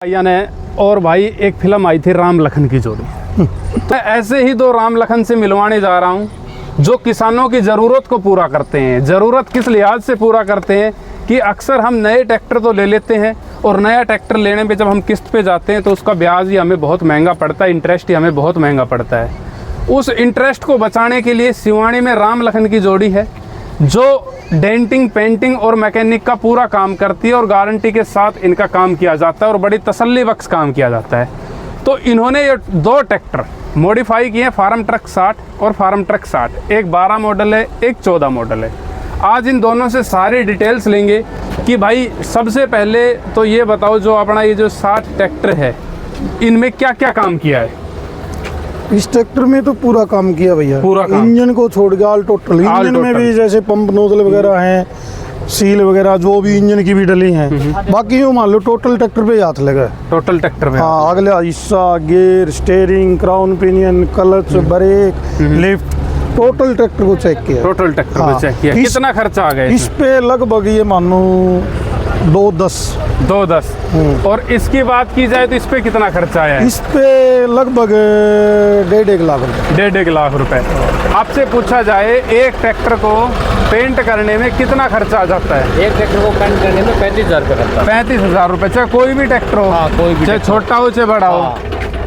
भैया ने और भाई एक फिल्म आई थी राम लखन की जोड़ी। मैं ऐसे ही दो राम लखन से मिलवाने जा रहा हूं जो किसानों की ज़रूरत को पूरा करते हैं। ज़रूरत किस लिहाज से पूरा करते हैं कि अक्सर हम नए ट्रैक्टर तो ले लेते हैं और नया ट्रैक्टर लेने पे जब हम किस्त पे जाते हैं तो उसका ब्याज ही हमें बहुत महंगा पड़ता है, इंटरेस्ट ही हमें बहुत महंगा पड़ता है। उस इंटरेस्ट को बचाने के लिए सिवानी में राम लखन की जोड़ी है जो डेंटिंग, पेंटिंग और मैकेनिक का पूरा काम करती है और गारंटी के साथ इनका काम किया जाता है और बड़ी तसल्ली बख्श काम किया जाता है। तो इन्होंने ये दो ट्रैक्टर मॉडिफाई किए हैं, फार्म ट्रक 60 और फार्म ट्रक 60। एक 12 मॉडल है, एक 14 मॉडल है। आज इन दोनों से सारी डिटेल्स लेंगे कि भाई सबसे पहले तो ये बताओ जो अपना ये जो 60 ट्रैक्टर है इनमें क्या क्या काम किया है। इस ट्रैक्टर में तो पूरा काम किया भैया, पूरा काम। इंजन को छोड़ के ऑल टोटल। इंजन में भी जैसे पंप नोजल वगैरह हैं, सील वगैरह जो भी इंजन की भी डली हैं। बाकी यूँ मान लो टोटल ट्रैक्टर पे हाथ लगा है। टोटल ट्रैक्टर में हाँ, अगला हिस्सा, gear, steering, crown pinion, clutch, brake, lift, total tractor को चेक किया। टोटल ट्रैक्टर को चेक किया। कितना खर्चा आ गया इस पे? लगभग ये मानो 210। और इसकी बात की जाए तो इस पे कितना खर्चा आया है? इस पे लगभग 1.5 लाख रुपए। 1.5 लाख रुपए। आपसे पूछा जाए एक ट्रैक्टर को पेंट करने में कितना खर्चा आ जाता है? एक ट्रैक्टर को पेंट करने में 35,000 रुपये खर्चा। 35,000 रुपए। चाहे कोई भी ट्रैक्टर हो, हाँ, कोई भी चाहे छोटा हो चाहे बड़ा हो,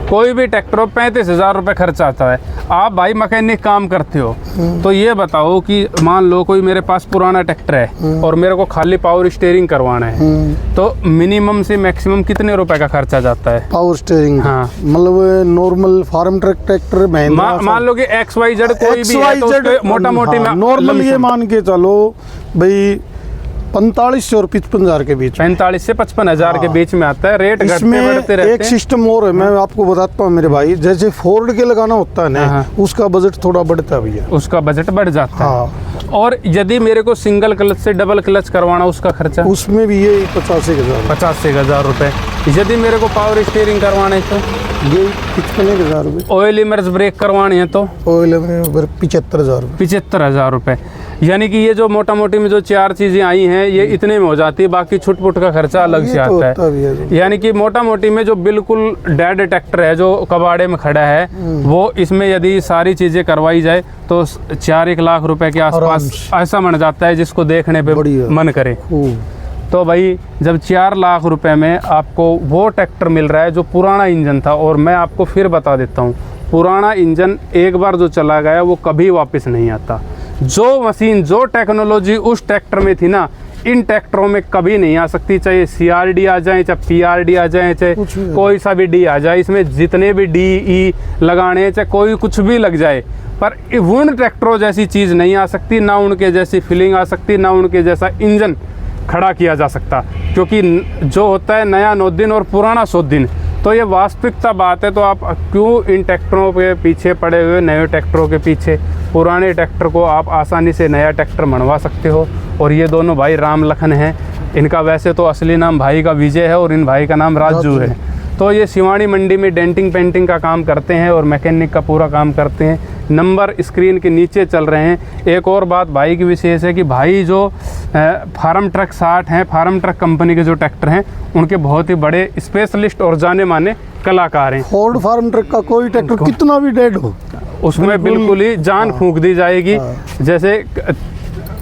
कोई भी ट्रैक्टर हो, 35,000 रुपए खर्चा आता है। आप भाई मैकेनिक काम करते हो तो ये बताओ कि मान लो कोई मेरे पास पुराना ट्रैक्टर है और मेरे को खाली पावर स्टीयरिंग करवाना है तो मिनिमम से मैक्सिमम कितने रुपए का खर्चा जाता है? पावर स्टीयरिंग, हाँ, मतलब नॉर्मल फार्म ट्रक ट्रैक्टर मान लो कि XYZ कोई भी है तो मोटा मोटी नॉर्मल ये मान के चलो भाई 45 और 55,000 के बीच। 45 से 55,000 के बीच में आता है। रेट घटते बढ़ते रहते हैं। एक सिस्टम और है, मैं आपको बताता हूँ मेरे भाई। जैसे फोर्ड के लगाना होता है ना, उसका बजट थोड़ा बढ़ता है भैया। उसका बजट बढ़ जाता है। और यदि मेरे को सिंगल क्लच से डबल क्लच करवाना उसका खर्चा? उसमें भी ये 85,000 रुपए। यदि मेरे को पावर स्टीयरिंग करवाना है तो ये 55,000 रुपये। ऑयल इमर्स ब्रेक करवाने हैं तो ऑयल में 75,000 रुपये। 75,000 रुपए। यानी कि ये जो मोटा मोटी में जो 4 चीज़ें आई हैं ये इतने में हो जाती है, बाकी छुट पुट का खर्चा अलग से आता है। यानी कि मोटा मोटी में जो बिल्कुल डेड ट्रैक्टर है जो कबाड़े में खड़ा है वो इसमें यदि सारी चीज़ें करवाई जाए तो 4-1 लाख रुपए के आसपास ऐसा बन जाता है जिसको देखने पे मन करे। तो भाई जब 4 लाख रुपए में आपको वो ट्रैक्टर मिल रहा है जो पुराना इंजन था, और मैं आपको फिर बता देता हूँ पुराना इंजन एक बार जो चला गया वो कभी वापस नहीं आता। जो मशीन, जो टेक्नोलॉजी उस ट्रैक्टर में थी ना, इन ट्रैक्टरों में कभी नहीं आ सकती। चाहे CRD आ जाए, चाहे PRD आ जाए, चाहे कोई सा भी डी आ जाए, इसमें जितने भी DE लगाने, चाहे कोई कुछ भी लग जाए, पर उन ट्रैक्टरों जैसी चीज़ नहीं आ सकती, ना उनके जैसी फीलिंग आ सकती, ना उनके जैसा इंजन खड़ा किया जा सकता। क्योंकि जो होता है नया 9 दिन और पुराना 100 दिन। तो ये वास्तविकता बात है। तो आप क्यों इन ट्रैक्टरों के पीछे पड़े हुए, नए ट्रैक्टरों के पीछे? पुराने ट्रैक्टर को आप आसानी से नया ट्रैक्टर बनवा सकते हो। और ये दोनों भाई राम लखन हैं। इनका वैसे तो असली नाम भाई का विजय है और इन भाई का नाम राजू है। तो ये सिवानी मंडी में डेंटिंग पेंटिंग का काम करते हैं और मैकेनिक का पूरा काम करते हैं। नंबर स्क्रीन के नीचे चल रहे हैं। एक और बात भाई की विशेष है कि भाई जो फार्म ट्रक 60 हैं, फार्म ट्रक कंपनी के जो ट्रैक्टर हैं उनके बहुत ही बड़े स्पेशलिस्ट और जाने माने कलाकार हैं। फोर्ड फार्म ट्रक का कोई ट्रैक्टर कितना भी डेड हो उसमें बिल्कुल ही जान फूंक दी जाएगी, जैसे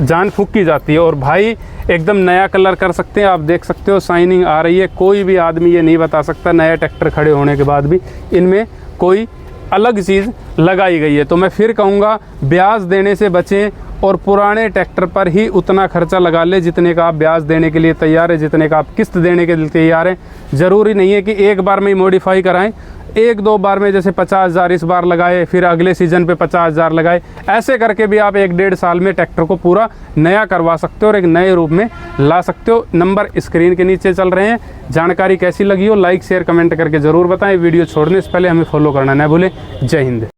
जान फूंक की जाती है। और भाई एकदम नया कलर कर सकते हैं। आप देख सकते हो शाइनिंग आ रही है। कोई भी आदमी ये नहीं बता सकता नया ट्रैक्टर खड़े होने के बाद भी इनमें कोई अलग चीज़ लगाई गई है। तो मैं फिर कहूँगा ब्याज देने से बचें और पुराने ट्रैक्टर पर ही उतना खर्चा लगा ले जितने का आप ब्याज देने के लिए तैयार है, जितने का आप किस्त देने के लिए तैयार हैं। ज़रूरी नहीं है कि एक बार में ही मॉडिफाई कराएं। 1-2 बार में जैसे 50,000 इस बार लगाए, फिर अगले सीजन पे 50,000 लगाए, ऐसे करके भी आप 1-1.5 साल में ट्रैक्टर को पूरा नया करवा सकते हो और एक नए रूप में ला सकते हो। नंबर स्क्रीन के नीचे चल रहे हैं। जानकारी कैसी लगी हो लाइक शेयर कमेंट करके ज़रूर बताएं। वीडियो छोड़ने से पहले हमें फॉलो करना न भूलें। जय हिंद।